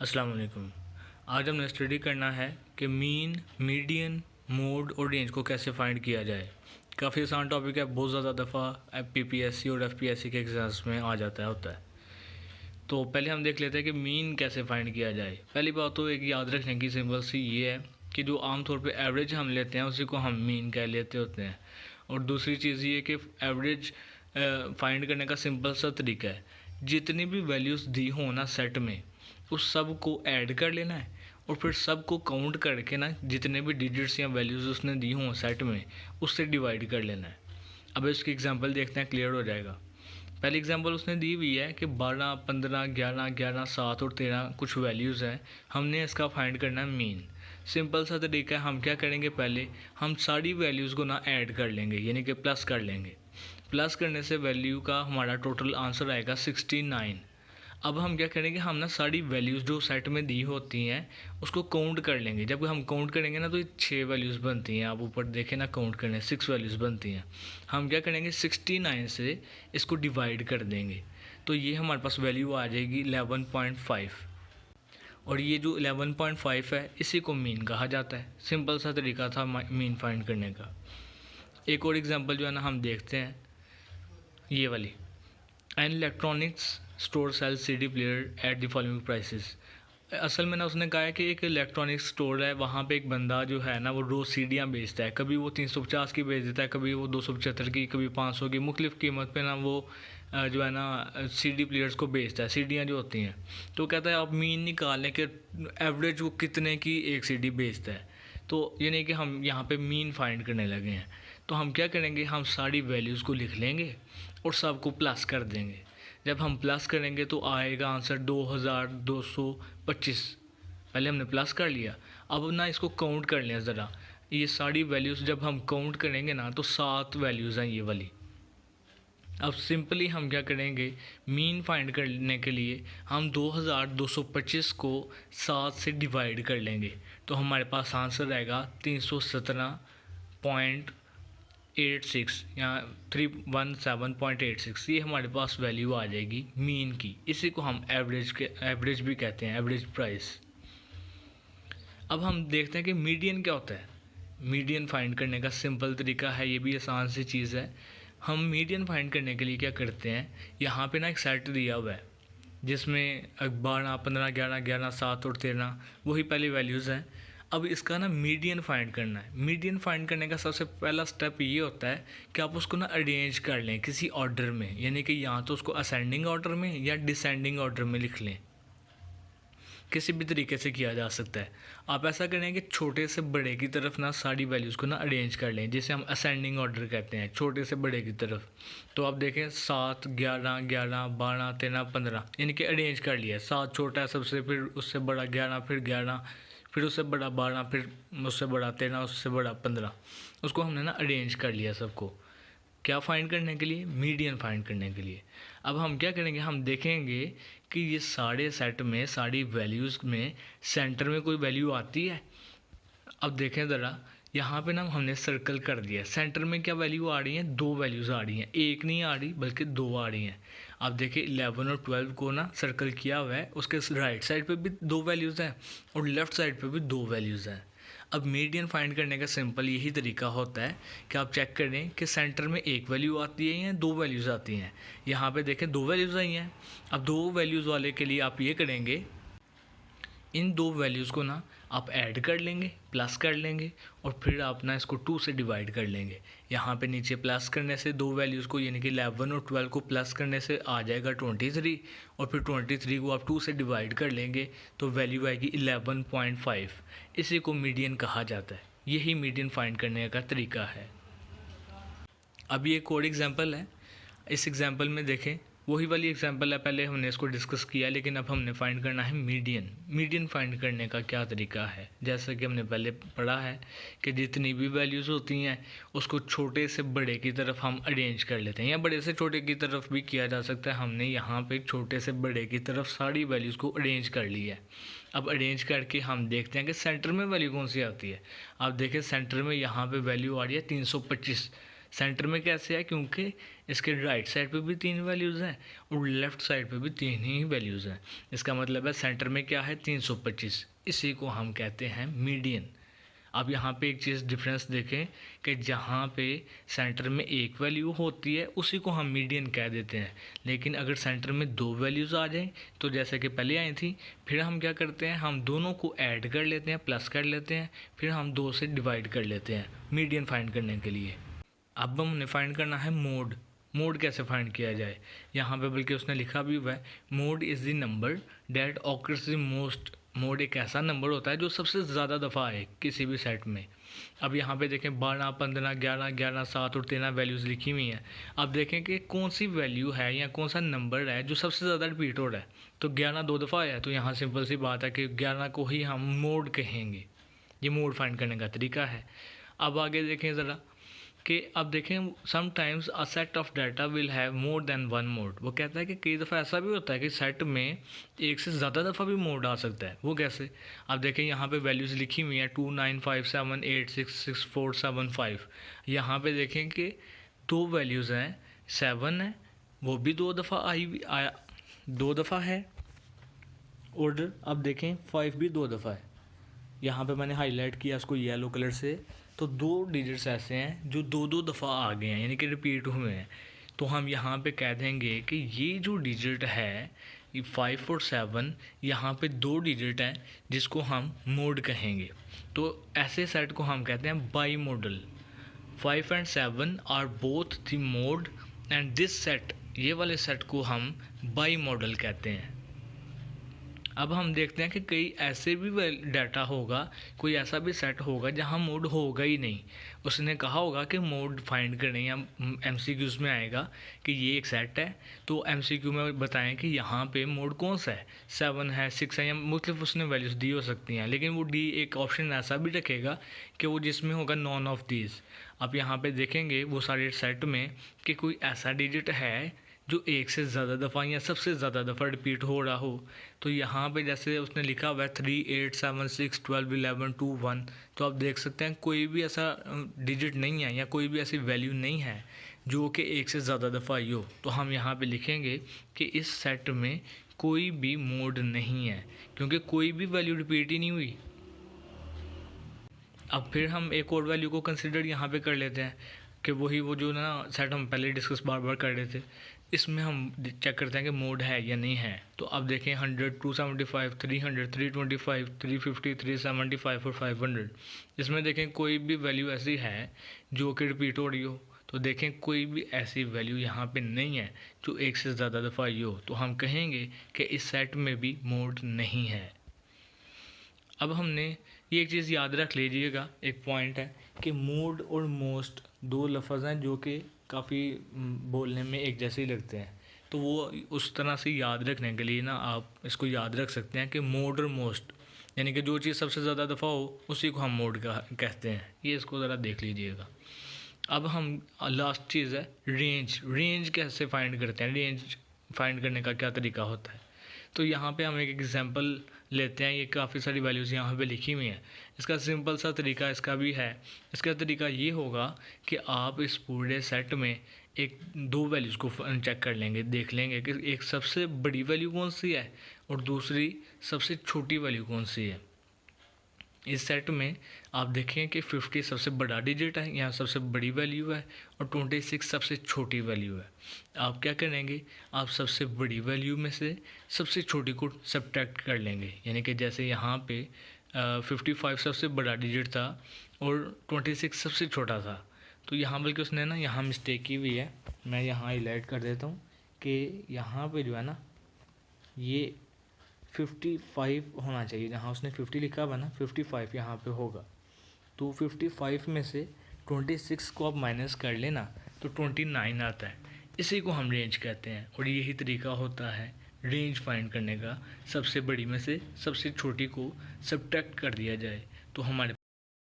अस्सलाम वालेकुम। आज हमने स्टडी करना है कि मीन, मीडियन, मोड और रेंज को कैसे फाइंड किया जाए। काफ़ी आसान टॉपिक है, बहुत ज़्यादा दफ़ा पीपीएससी और एफपीएससी के एग्जाम्स में आ जाता होता है। तो पहले हम देख लेते हैं कि मीन कैसे फाइंड किया जाए। पहली बात तो एक याद रखने की सिंपल सी ये है कि जो आमतौर पे एवरेज हम लेते हैं उसी को हम मीन कह लेते होते हैं। और दूसरी चीज़ ये कि एवरेज फाइंड करने का सिंपल सा तरीका है, जितनी भी वैल्यूज़ दी हो ना सेट में उस सब को ऐड कर लेना है और फिर सब को काउंट करके ना जितने भी डिजिट्स या वैल्यूज़ उसने दी हों सेट में उससे डिवाइड कर लेना है। अब इसकी एग्जांपल देखते हैं, क्लियर हो जाएगा। पहली एग्जांपल उसने दी हुई है कि 12, 15, 11, 11, 7 और 13 कुछ वैल्यूज़ हैं। हमने इसका फाइंड करना है मीन। सिंपल सा तरीका है, हम क्या करेंगे, पहले हम सारी वैल्यूज़ को ना ऐड कर लेंगे, यानी कि प्लस कर लेंगे। प्लस करने से वैल्यू का हमारा टोटल आंसर आएगा 69। अब हम क्या करेंगे, हम ना सारी वैल्यूज़ जो सेट में दी होती हैं उसको काउंट कर लेंगे। जब हम काउंट करेंगे ना तो ये 6 वैल्यूज़ बनती हैं। आप ऊपर देखें ना, काउंट करने 6 वैल्यूज़ बनती हैं। हम क्या करेंगे, 69 से इसको डिवाइड कर देंगे तो ये हमारे पास वैल्यू आ जाएगी 11.5। और ये जो 11.5 है इसी को मीन कहा जाता है। सिंपल सा तरीका था मीन फाइंड करने का। एक और एग्जांपल जो है ना हम देखते हैं, ये वाली। An electronics store sell CD player at the following prices. असल में ना उसने कहा है कि एक इलेक्ट्रॉनिक्स स्टोर है, वहाँ पे एक बंदा जो है ना वो रोज़ सीडियाँ बेचता है। कभी वो 350 की बेच देता है, कभी वो 275 की, कभी 500 की, मुख्तलिफ़ कीमत पे ना वो जो है ना CD प्लेयर्स को बेचता है, सीडियाँ जो होती हैं। तो कहता है आप मीन निकालें कि एवरेज वो कितने की एक CD बेचता है। तो यानी कि हम यहाँ पे मीन फाइंड करने लगे हैं। तो हम क्या करेंगे, हम सारी वैल्यूज़ को लिख लेंगे और सबको प्लस कर देंगे। जब हम प्लस करेंगे तो आएगा आंसर 2225। पहले हमने प्लस कर लिया, अब ना इसको काउंट कर लें ज़रा। ये सारी वैल्यूज़ जब हम काउंट करेंगे ना तो 7 वैल्यूज़ हैं ये वाली। अब सिंपली हम क्या करेंगे, मीन फाइंड करने के लिए हम 2225 को 7 से डिवाइड कर लेंगे तो हमारे पास आंसर आएगा 317.86 या 317.86। ये हमारे पास वैल्यू आ जाएगी मीन की। इसी को हम एवरेज भी कहते हैं, एवरेज प्राइस। अब हम देखते हैं कि मीडियन क्या होता है। मीडियन फाइंड करने का सिंपल तरीका है, ये भी आसान सी चीज़ है। हम मीडियन फाइंड करने के लिए क्या करते हैं, यहाँ पे ना एक सेट दिया हुआ है जिसमें 12, 15, 11, 11, 7 और 13 वही पहली वैल्यूज़ हैं। अब इसका ना मीडियन फाइंड करना है। मीडियन फाइंड करने का सबसे पहला स्टेप ये होता है कि आप उसको ना अरेंज कर लें किसी ऑर्डर में, यानी कि यहाँ तो उसको असेंडिंग ऑर्डर में या डिसेंडिंग ऑर्डर में लिख लें। किसी भी तरीके से किया जा सकता है। आप ऐसा करें कि छोटे से बड़े की तरफ ना सारी वैल्यूज़ को ना अरेंज कर लें, जिसे हम असेंडिंग ऑर्डर कहते हैं, छोटे से बड़े की तरफ। तो आप देखें 7, 11, 11, 12, 13, 15, यानी कि अरेंज कर लिया। 7 छोटा है सबसे, फिर उससे बड़ा 11, फिर 11, फिर उससे बड़ा 12, फिर उससे बड़ा 13, उससे बड़ा 15। उसको हमने ना अरेंज कर लिया सबको। क्या फ़ाइंड करने के लिए, मीडियन फाइंड करने के लिए। अब हम क्या करेंगे, हम देखेंगे कि ये सारे सेट में सारी वैल्यूज़ में सेंटर में कोई वैल्यू आती है। अब देखें ज़रा, यहाँ पे ना हमने सर्कल कर दिया। सेंटर में क्या वैल्यू आ रही हैं, 2 वैल्यूज़ आ रही हैं, एक नहीं आ रही बल्कि 2 आ रही हैं। आप देखिए 11 और 12 को ना सर्कल किया हुआ है, उसके राइट साइड पे भी 2 वैल्यूज़ हैं और लेफ़्ट साइड पे भी 2 वैल्यूज़ हैं। अब मीडियन फाइंड करने का सिंपल यही तरीका होता है कि आप चेक करें कि सेंटर में एक वैल्यू आती है या 2 वैल्यूज़ आती हैं। यहाँ पे देखें 2 वैल्यूज़ आई हैं। अब 2 वैल्यूज़ वाले के लिए आप ये करेंगे, इन 2 वैल्यूज़ को ना आप ऐड कर लेंगे, प्लस कर लेंगे और फिर आप ना इसको 2 से डिवाइड कर लेंगे। यहाँ पे नीचे प्लस करने से 2 वैल्यूज़ को, यानी कि 11 और 12 को प्लस करने से आ जाएगा 23 और फिर 23 को आप 2 से डिवाइड कर लेंगे तो वैल्यू आएगी 11.5। इसी को मीडियन कहा जाता है। यही मीडियन फाइंड करने का तरीका है। अब ये एक और एग्जांपल है। इस एग्जांपल में देखें, वही वाली एग्जांपल है, पहले हमने इसको डिस्कस किया, लेकिन अब हमने फाइंड करना है मीडियन। मीडियन फाइंड करने का क्या तरीका है, जैसा कि हमने पहले पढ़ा है कि जितनी भी वैल्यूज़ होती हैं उसको छोटे से बड़े की तरफ हम अरेंज कर लेते हैं, या बड़े से छोटे की तरफ भी किया जा सकता है। हमने यहाँ पे छोटे से बड़े की तरफ सारी वैल्यूज़ को अरेंज कर लिया है। अब अरेंज करके हम देखते हैं कि सेंटर में वैल्यू कौन सी आती है। आप देखें सेंटर में यहाँ पर वैल्यू आ रही है 325। सेंटर में कैसे है, क्योंकि इसके राइट साइड पे भी 3 वैल्यूज़ हैं और लेफ़्ट साइड पे भी 3 ही वैल्यूज़ हैं। इसका मतलब है सेंटर में क्या है 325, इसी को हम कहते हैं मीडियन। अब यहाँ पे एक चीज़ डिफरेंस देखें कि जहाँ पे सेंटर में एक वैल्यू होती है उसी को हम मीडियन कह देते हैं, लेकिन अगर सेंटर में 2 वैल्यूज़ आ जाएं तो जैसे कि पहले आई थी, फिर हम क्या करते हैं, हम दोनों को ऐड कर लेते हैं, प्लस कर लेते हैं, फिर हम 2 से डिवाइड कर लेते हैं मीडियन फाइंड करने के लिए। अब हमने फाइंड करना है मोड। मोड कैसे फाइंड किया जाए, यहाँ पे बल्कि उसने लिखा भी हुआ है, mode is the number that occurs the most. Mode एक ऐसा नंबर होता है जो सबसे ज़्यादा दफ़ा आए किसी भी सेट में। अब यहाँ पे देखें 12, 15, 11, 11, 7 और 13 वैल्यूज़ लिखी हुई हैं। अब देखें कि कौन सी वैल्यू है या कौन सा नंबर है जो सबसे ज़्यादा रिपीट हो रहा है। तो 11 2 दफ़ा आया, तो यहाँ सिंपल सी बात है कि 11 को ही हम मोड कहेंगे। ये मोड फाइंड करने का तरीका है। अब आगे देखें ज़रा कि अब देखें sometimes a set of data will have more than one mod. वो कहता है कि कई दफ़ा ऐसा भी होता है कि सेट में एक से ज़्यादा दफ़ा भी मोड आ सकता है। वो कैसे, अब देखें यहाँ पे वैल्यूज़ लिखी हुई हैं 2, 9, 5, 7, 8, 6, 6, 4, 7, 5। यहाँ पे देखें कि 2 वैल्यूज़ हैं, 7 है वो भी 2 दफ़ा आया 2 दफ़ा है, और अब देखें 5 भी 2 दफ़ा है। यहाँ पे मैंने हाईलाइट किया इसको येलो कलर से, तो 2 डिजिट्स ऐसे हैं जो 2 दफ़ा आ गए हैं, यानी कि रिपीट हुए हैं। तो हम यहाँ पे कह देंगे कि ये जो डिजिट है, ये 5 और 7, यहाँ पे 2 डिजिट हैं जिसको हम मोड कहेंगे। तो ऐसे सेट को हम कहते हैं bimodal. 5 and 7 are both the mode and this set, ये वाले सेट को हम बाई मॉडल कहते हैं। अब हम देखते हैं कि कई ऐसे भी डाटा होगा, कोई ऐसा भी सेट होगा जहां मोड होगा ही नहीं। उसने कहा होगा कि मोड फाइंड करने, या एमसीक्यूज़ में आएगा कि ये एक सेट है, तो एमसीक्यू में बताएं कि यहाँ पे मोड कौन सा है, 7 है, 6 है, या मुख्तलिफ उसने वैल्यूज़ दी हो सकती हैं। लेकिन वो डी एक ऑप्शन ऐसा भी रखेगा कि वो जिसमें होगा नॉन ऑफ दीज। अब यहाँ पे देखेंगे वो सारे सेट में कि कोई ऐसा डिजिट है जो एक से ज़्यादा दफ़ा या सबसे ज़्यादा दफ़ा रिपीट हो रहा हो। तो यहाँ पे जैसे उसने लिखा हुआ है 3, 8, 7, 6, 12, 11, 2, 1, तो आप देख सकते हैं कोई भी ऐसा डिजिट नहीं है या कोई भी ऐसी वैल्यू नहीं है जो कि एक से ज़्यादा दफ़ा आई हो। तो हम यहाँ पे लिखेंगे कि इस सेट में कोई भी मोड नहीं है, क्योंकि कोई भी वैल्यू रिपीट ही नहीं हुई। अब फिर हम एक और वैल्यू को कंसिडर यहाँ पे कर लेते हैं कि वही वो जो ना सेट हम पहले डिस्कस बार बार कर रहे थे, इसमें हम चेक करते हैं कि मोड है या नहीं है। तो अब देखें 100, 275, 300, 325, 350, 375 और 500, इसमें देखें कोई भी वैल्यू ऐसी है जो कि रिपीट हो रही हो। तो देखें कोई भी ऐसी वैल्यू यहाँ पे नहीं है जो एक से ज़्यादा दफ़ा आई हो, तो हम कहेंगे कि इस सेट में भी मोड नहीं है। अब हमने ये एक चीज़ याद रख लीजिएगा, एक पॉइंट है कि मोड और मोस्ट 2 लफ्ज़ हैं जो कि काफ़ी बोलने में एक जैसे ही लगते हैं। तो वो उस तरह से याद रखने के लिए ना आप इसको याद रख सकते हैं कि मोड और मोस्ट, यानी कि जो चीज़ सबसे ज़्यादा दफ़ा हो उसी को हम मोड कहते हैं। ये इसको ज़रा देख लीजिएगा। अब हम लास्ट चीज़ है रेंज। रेंज कैसे फाइंड करते हैं, रेंज फाइंड करने का क्या तरीका होता है। तो यहाँ पे हम एक एग्जांपल लेते हैं। ये काफ़ी सारी वैल्यूज़ यहाँ पे लिखी हुई हैं। इसका सिंपल सा तरीका इसका भी है। इसका तरीका ये होगा कि आप इस पूरे सेट में 2 वैल्यूज़ को चेक कर लेंगे, देख लेंगे कि एक सबसे बड़ी वैल्यू कौन सी है और दूसरी सबसे छोटी वैल्यू कौन सी है। इस सेट में आप देखें कि 50 सबसे बड़ा डिजिट है, यहाँ सबसे बड़ी वैल्यू है, और 26 सबसे छोटी वैल्यू है। आप क्या करेंगे, आप सबसे बड़ी वैल्यू में से सबसे छोटी को सब्ट्रैक्ट कर लेंगे। यानी कि जैसे यहाँ पे 55 सबसे बड़ा डिजिट था और 26 सबसे छोटा था, तो यहाँ बल्कि उसने ना यहाँ मिस्टेक की हुई है। मैं यहाँ हाईलाइट कर देता हूँ कि यहाँ पे जो है ना ये 55 होना चाहिए, जहाँ उसने 50 लिखा हुआ ना 55 यहाँ पे होगा। तो 55 में से 26 को आप माइनस कर लेना तो 29 आता है। इसी को हम रेंज कहते हैं, और यही तरीका होता है रेंज फाइंड करने का। सबसे बड़ी में से सबसे छोटी को सब्ट्रैक्ट कर दिया जाए तो हमारे